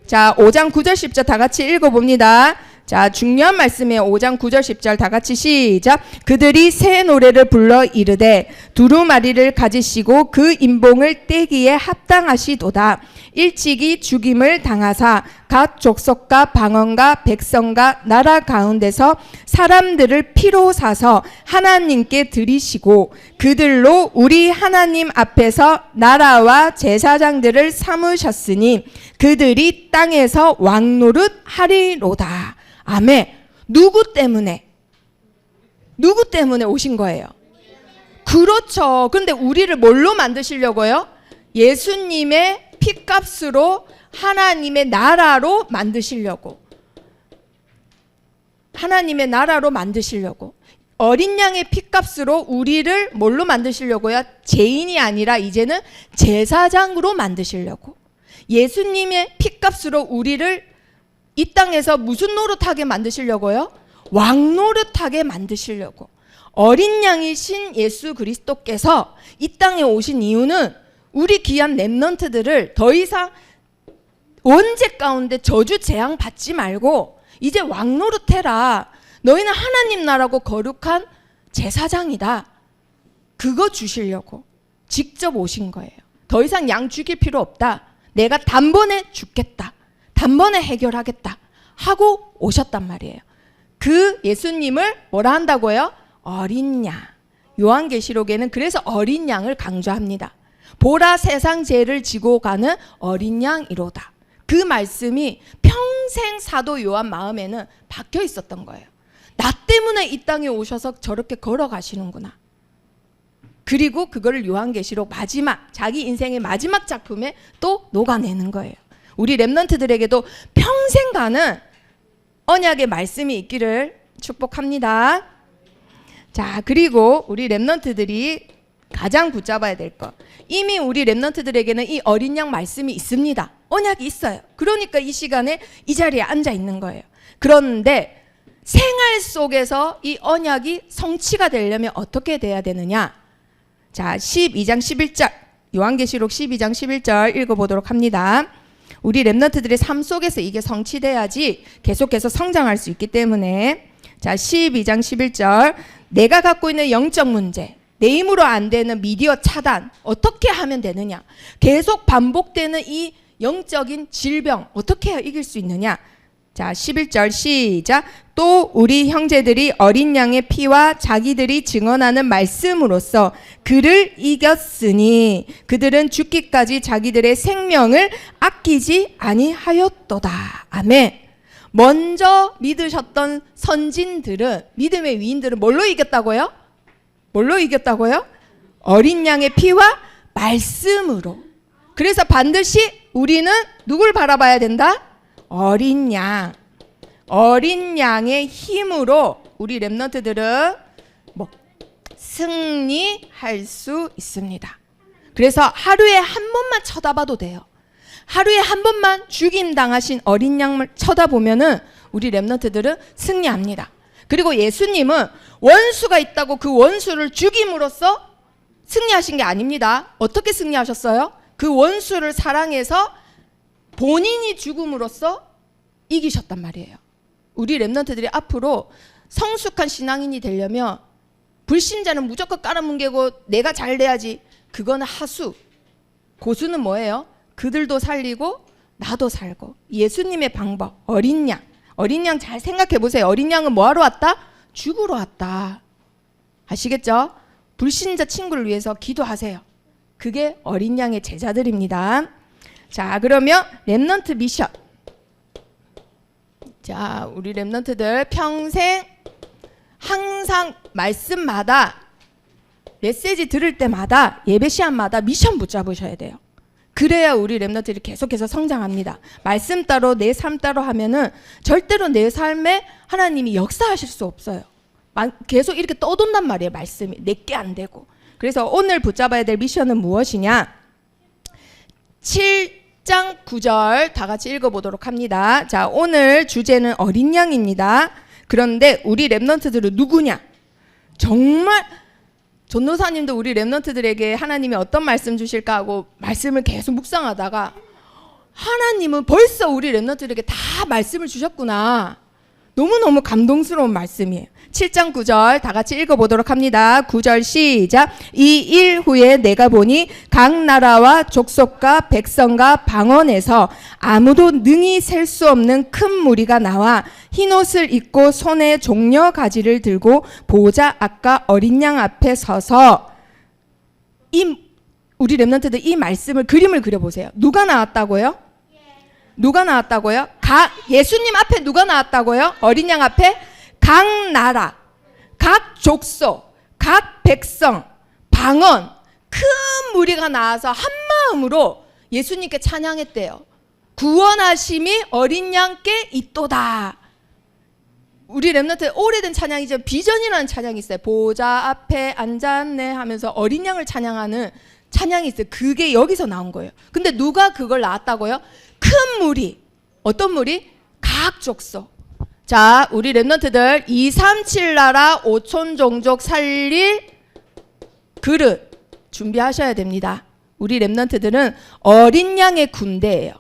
자, 5장 9절 10절 다 같이 읽어봅니다. 자, 중요한 말씀이에요. 5장 9절 10절 다 같이 시작. 그들이 새 노래를 불러 이르되 두루마리를 가지시고 그 인봉을 떼기에 합당하시도다. 일찍이 죽임을 당하사 각 족속과 방언과 백성과 나라 가운데서 사람들을 피로 사서 하나님께 드리시고 그들로 우리 하나님 앞에서 나라와 제사장들을 삼으셨으니 그들이 땅에서 왕노릇 하리로다. 아멘. 누구 때문에 오신 거예요? 그렇죠. 그런데 우리를 뭘로 만드시려고요? 예수님의 피값으로 하나님의 나라로 만드시려고. 어린 양의 피값으로 우리를 뭘로 만드시려고요? 죄인이 아니라 이제는 제사장으로 만드시려고. 예수님의 피값으로 우리를 이 땅에서 무슨 노릇하게 만드시려고요? 왕노릇하게 만드시려고. 어린 양이신 예수 그리스도께서 이 땅에 오신 이유는 우리 귀한 랩넌트들을 더 이상 원죄 가운데 저주 재앙 받지 말고 이제 왕노릇해라. 너희는 하나님 나라고 거룩한 제사장이다. 그거 주시려고 직접 오신 거예요. 더 이상 양 죽일 필요 없다. 내가 단번에 죽겠다. 단번에 해결하겠다 하고 오셨단 말이에요. 그 예수님을 뭐라 한다고요? 어린 양. 요한계시록에는 그래서 어린 양을 강조합니다. 보라 세상 죄를 지고 가는 어린 양이로다. 그 말씀이 평생 사도 요한 마음에는 박혀 있었던 거예요. 나 때문에 이 땅에 오셔서 저렇게 걸어가시는구나. 그리고 그거를 요한계시록 마지막 자기 인생의 마지막 작품에 또 녹아내는 거예요. 우리 랩넌트들에게도 평생 가는 언약의 말씀이 있기를 축복합니다. 자, 그리고 우리 랩넌트들이 가장 붙잡아야 될 것. 이미 우리 랩넌트들에게는 이 어린 양 말씀이 있습니다. 언약이 있어요. 그러니까 이 시간에 이 자리에 앉아 있는 거예요. 그런데 생활 속에서 이 언약이 성취가 되려면 어떻게 돼야 되느냐? 자, 12장 11절. 요한계시록 12장 11절 읽어보도록 합니다. 우리 랩넌트들의 삶 속에서 이게 성취돼야지 계속해서 성장할 수 있기 때문에. 자, 12장 11절. 내가 갖고 있는 영적 문제, 내 힘으로 안 되는 미디어 차단 어떻게 하면 되느냐? 계속 반복되는 이 영적인 질병 어떻게 해야 이길 수 있느냐? 자, 11절 시작. 또 우리 형제들이 어린 양의 피와 자기들이 증언하는 말씀으로써 그를 이겼으니 그들은 죽기까지 자기들의 생명을 아끼지 아니하였도다. 아멘. 먼저 믿으셨던 선진들은, 믿음의 위인들은 뭘로 이겼다고요? 뭘로 이겼다고요? 어린 양의 피와 말씀으로. 그래서 반드시 우리는 누굴 바라봐야 된다? 어린 양. 어린 양의 힘으로 우리 렘넌트들은 승리할 수 있습니다. 그래서 하루에 한 번만 쳐다봐도 돼요. 하루에 한 번만 죽임 당하신 어린 양을 쳐다보면은 우리 렘넌트들은 승리합니다. 그리고 예수님은 원수가 있다고 그 원수를 죽임으로써 승리하신 게 아닙니다. 어떻게 승리하셨어요? 그 원수를 사랑해서 본인이 죽음으로써 이기셨단 말이에요. 우리 렘넌트들이 앞으로 성숙한 신앙인이 되려면 불신자는 무조건 깔아뭉개고 내가 잘 돼야지. 그거는 하수. 고수는 뭐예요? 그들도 살리고 나도 살고. 예수님의 방법. 어린 양. 어린 양 잘 생각해 보세요. 어린 양은 뭐하러 왔다? 죽으러 왔다. 아시겠죠? 불신자 친구를 위해서 기도하세요. 그게 어린 양의 제자들입니다. 자, 그러면 렘넌트 미션. 자, 우리 렘넌트들 평생 항상 말씀마다 메시지 들을 때마다 예배 시간마다 미션 붙잡으셔야 돼요. 그래야 우리 렘넌트들이 계속해서 성장합니다. 말씀 따로 내 삶 따로 하면은 절대로 내 삶에 하나님이 역사하실 수 없어요. 계속 이렇게 떠돈단 말이에요. 말씀이 내게 안 되고. 그래서 오늘 붙잡아야 될 미션은 무엇이냐? 7장 9절 다 같이 읽어보도록 합니다. 자, 오늘 주제는 어린 양입니다. 그런데 우리 렘넌트들은 누구냐? 정말 전도사님도 우리 렘넌트들에게 하나님이 어떤 말씀 주실까 하고 말씀을 계속 묵상하다가 하나님은 벌써 우리 렘넌트들에게 다 말씀을 주셨구나. 너무너무 감동스러운 말씀이에요. 7장 9절 다 같이 읽어보도록 합니다. 9절 시작. 이 일 후에 내가 보니 각 나라와 족속과 백성과 방언에서 아무도 능히 셀 수 없는 큰 무리가 나와 흰옷을 입고 손에 종려 가지를 들고 보좌 앞과 어린 양 앞에 서서 우리 렘넌트들 이 말씀을 그림을 그려보세요. 누가 나왔다고요? 누가 나왔다고요? 예수님 앞에 누가 나왔다고요? 어린 양 앞에 각 나라, 각 족속, 각 백성, 방언, 큰 무리가 나와서 한 마음으로 예수님께 찬양했대요. 구원하심이 어린 양께 있도다. 우리 렘넌트 오래된 찬양이죠. 비전이라는 찬양이 있어요. 보좌 앞에 앉았네 하면서 어린 양을 찬양하는 찬양이 있어요. 그게 여기서 나온 거예요. 근데 누가 그걸 낳았다고요? 큰 무리. 어떤 무리? 각 족속. 자, 우리 렘넌트들 237 나라 5천 종족 살릴 그릇 준비하셔야 됩니다. 우리 렘넌트들은 어린 양의 군대예요.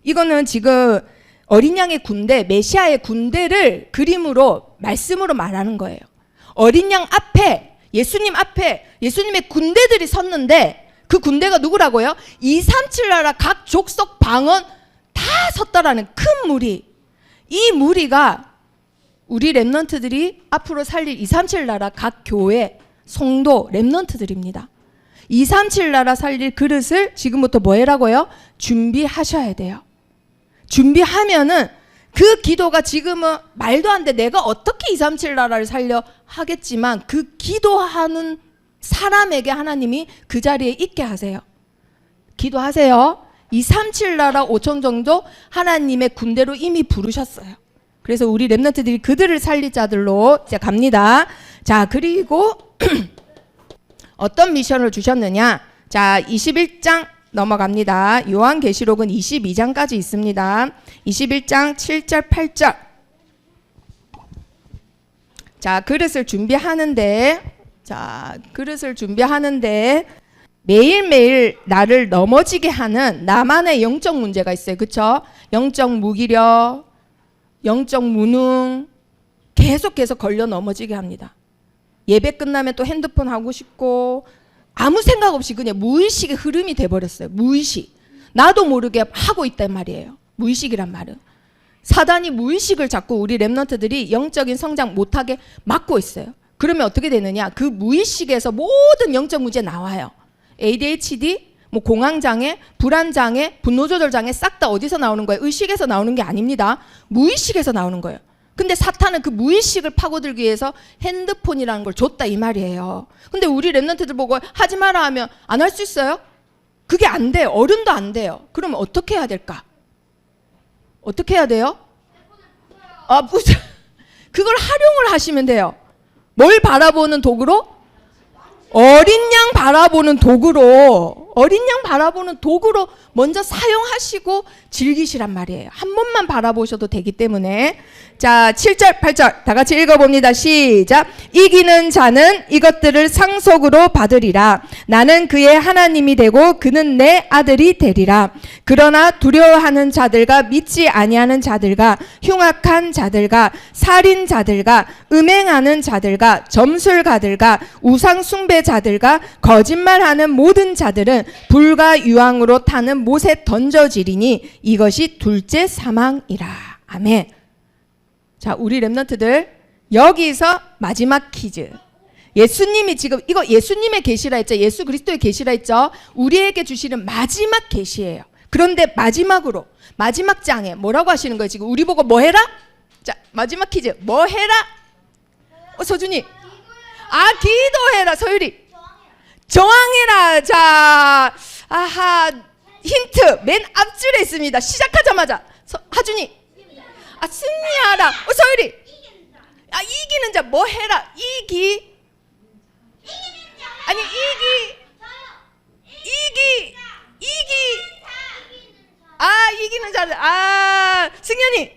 이거는 지금 어린 양의 군대, 메시아의 군대를 그림으로 말씀으로 말하는 거예요. 어린 양 앞에 예수님 앞에 예수님의 군대들이 섰는데 그 군대가 누구라고요? 237 나라 각 족속 방언 다 섰다라는 큰 무리. 이 무리가 우리 렘넌트들이 앞으로 살릴 237 나라 각 교회, 성도, 렘넌트들입니다. 237 나라 살릴 그릇을 지금부터 뭐 해라고요? 준비하셔야 돼요. 준비하면은 그 기도가 지금은 말도 안 돼. 내가 어떻게 237 나라를 살려 하겠지만 그 기도하는 사람에게 하나님이 그 자리에 있게 하세요. 기도하세요. 237 나라 5천 정도 하나님의 군대로 이미 부르셨어요. 그래서 우리 렘넌트들이 그들을 살릴 자들로 이제 갑니다. 자, 그리고 어떤 미션을 주셨느냐? 자, 21장 넘어갑니다. 요한계시록은 22장까지 있습니다. 21장 7절 8절. 자, 그릇을 준비하는데 매일매일 나를 넘어지게 하는 나만의 영적 문제가 있어요. 그렇죠? 영적 무기력, 영적 무능 계속 걸려 넘어지게 합니다. 예배 끝나면 또 핸드폰 하고 싶고 아무 생각 없이 그냥 무의식의 흐름이 돼버렸어요. 무의식. 나도 모르게 하고 있단 말이에요. 무의식이란 말은. 사단이 무의식을 자꾸 우리 랩런트들이 영적인 성장 못하게 막고 있어요. 그러면 어떻게 되느냐? 그 무의식에서 모든 영적 문제 나와요. ADHD, 뭐 공황장애, 불안장애, 분노조절장애 싹 다 어디서 나오는 거예요? 의식에서 나오는 게 아닙니다. 무의식에서 나오는 거예요. 근데 사탄은 그 무의식을 파고들기 위해서 핸드폰이라는 걸 줬다 이 말이에요. 근데 우리 랩런트들 보고 하지 마라 하면 안 할 수 있어요? 그게 안 돼요. 어른도 안 돼요. 그러면 어떻게 해야 될까? 어떻게 해야 돼요? 그걸 활용을 하시면 돼요. 뭘 바라보는 도구로? 어린 양 바라보는 도구로, 어린 양 바라보는 도구로 먼저 사용하시고 즐기시란 말이에요. 한 번만 바라보셔도 되기 때문에. 자, 7절, 8절 다 같이 읽어봅니다. 시작. 이기는 자는 이것들을 상속으로 받으리라. 나는 그의 하나님이 되고 그는 내 아들이 되리라. 그러나 두려워하는 자들과 믿지 아니하는 자들과 흉악한 자들과 살인자들과 음행하는 자들과 점술가들과 우상 숭배자들과 거짓말하는 모든 자들은 불과 유황으로 타는 못에 던져지리니 이것이 둘째 사망이라. 아멘. 자, 우리 랩런트들 여기서 마지막 퀴즈. 예수님이 지금 이거 예수님의 계시라 했죠. 예수 그리스도의 계시라 했죠. 우리에게 주시는 마지막 계시예요. 그런데 마지막으로 마지막 장에 뭐라고 하시는 거예요? 지금 우리 보고 뭐 해라? 자, 마지막 퀴즈. 뭐 해라? 서준이. 기도해라. 서율이. 저항해라. 자, 아하, 힌트 맨 앞줄에 있습니다. 시작하자마자 하준이. 승리하라. 서율이. 이기는 자. 뭐 해라? 이기는 자를. 승현이.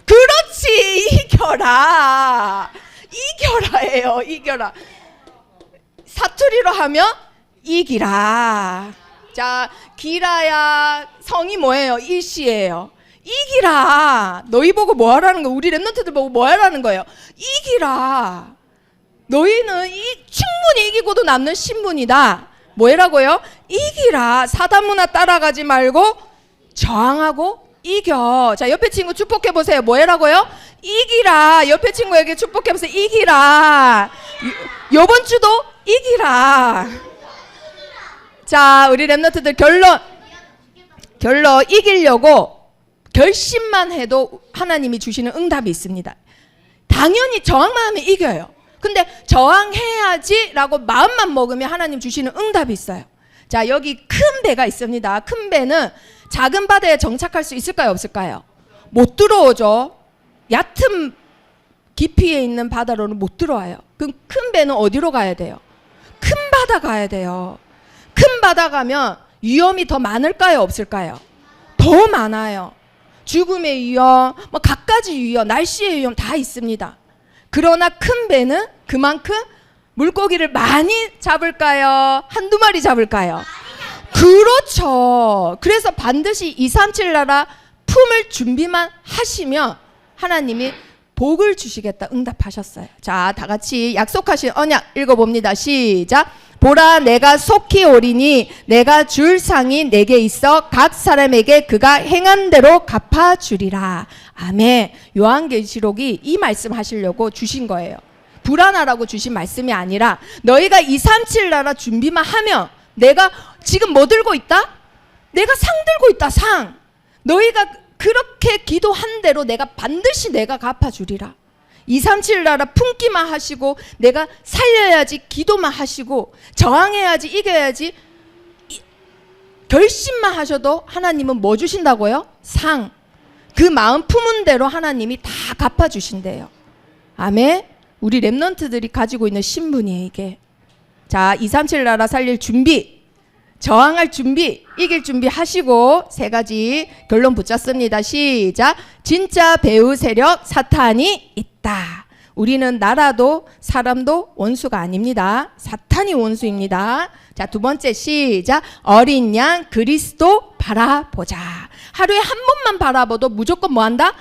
그렇지. 이겨라예요. 이겨라. 사투리로 하면 이기라. 자, 기라야 성이 뭐예요? 일시예요. 이기라. 너희 보고 뭐 하라는 거예요? 우리 랩런트들 보고 뭐 하라는 거예요? 이기라. 너희는 충분히 이기고도 남는 신분이다. 뭐 해라고요? 이기라. 사단 문화 따라가지 말고 저항하고 이겨. 자, 옆에 친구 축복해 보세요. 뭐 해라고요? 이기라. 옆에 친구에게 축복해 보세요. 이기라. 요번 주도 이기라. 자, 우리 랩런트들 결론 이기려고 결심만 해도 하나님이 주시는 응답이 있습니다. 당연히 저항만 하면 이겨요. 근데 저항해야지 라고 마음만 먹으면 하나님 주시는 응답이 있어요. 자, 여기 큰 배가 있습니다. 큰 배는 작은 바다에 정착할 수 있을까요? 없을까요? 못 들어오죠. 얕은 깊이에 있는 바다로는 못 들어와요. 그럼 큰 배는 어디로 가야 돼요? 큰 바다 가야 돼요. 큰 바다 가면 위험이 더 많을까요? 없을까요? 더 많아요. 죽음의 위험, 뭐 갖가지 위험, 날씨의 위험 다 있습니다. 그러나 큰 배는 그만큼 물고기를 많이 잡을까요? 한두 마리 잡을까요? 그렇죠. 그래서 반드시 237 나라 품을 준비만 하시면 하나님이 복을 주시겠다 응답하셨어요. 자, 다 같이 약속하신 언약 읽어봅니다. 시작. 보라, 내가 속히 오리니 내가 줄 상이 내게 있어 각 사람에게 그가 행한 대로 갚아주리라. 아멘. 요한계시록이 이 말씀 하시려고 주신 거예요. 불안하라고 주신 말씀이 아니라 너희가 237 나라 준비만 하면 내가 지금 뭐 들고 있다? 내가 상 들고 있다. 상. 너희가 그렇게 기도한 대로 내가 반드시 내가 갚아주리라. 237 나라 품기만 하시고 내가 살려야지 기도만 하시고 저항해야지 이겨야지 결심만 하셔도 하나님은 뭐 주신다고요? 상. 그 마음 품은 대로 하나님이 다 갚아주신대요. 아멘. 우리 랩런트들이 가지고 있는 신분이에요 이게. 자, 237 나라 살릴 준비, 저항할 준비, 이길 준비 하시고 세 가지 결론 붙잡습니다. 시작. 진짜 배후 세력 사탄이 있다. 우리는 나라도 사람도 원수가 아닙니다. 사탄이 원수입니다. 자, 두 번째 시작. 어린 양 그리스도 바라보자. 하루에 한 번만 바라봐도 무조건 뭐 한다?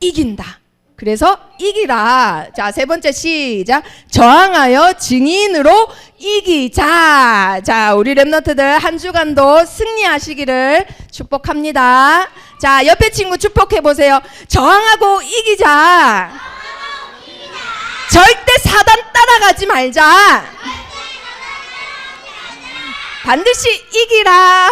이긴다. 그래서 이기라. 자, 세 번째 시작. 저항하여 증인으로 이기자. 자, 우리 랩런트들 한 주간도 승리하시기를 축복합니다. 자, 옆에 친구 축복해 보세요. 저항하고 이기자. 절대 사단 따라가지 말자. 반드시 이기라.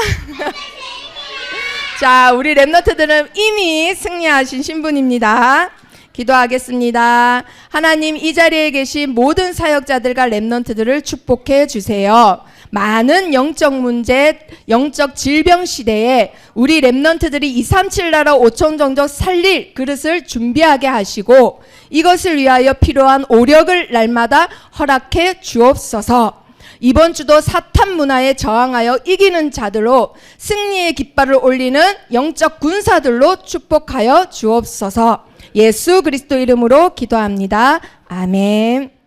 자, 우리 랩너트들은 이미 승리하신 신분입니다. 기도하겠습니다. 하나님, 이 자리에 계신 모든 사역자들과 랩넌트들을 축복해 주세요. 많은 영적 문제, 영적 질병 시대에 우리 랩넌트들이 237 나라 5천 종족 살릴 그릇을 준비하게 하시고 이것을 위하여 필요한 오력을 날마다 허락해 주옵소서. 이번 주도 사탄 문화에 저항하여 이기는 자들로 승리의 깃발을 올리는 영적 군사들로 축복하여 주옵소서. 예수 그리스도 이름으로 기도합니다. 아멘.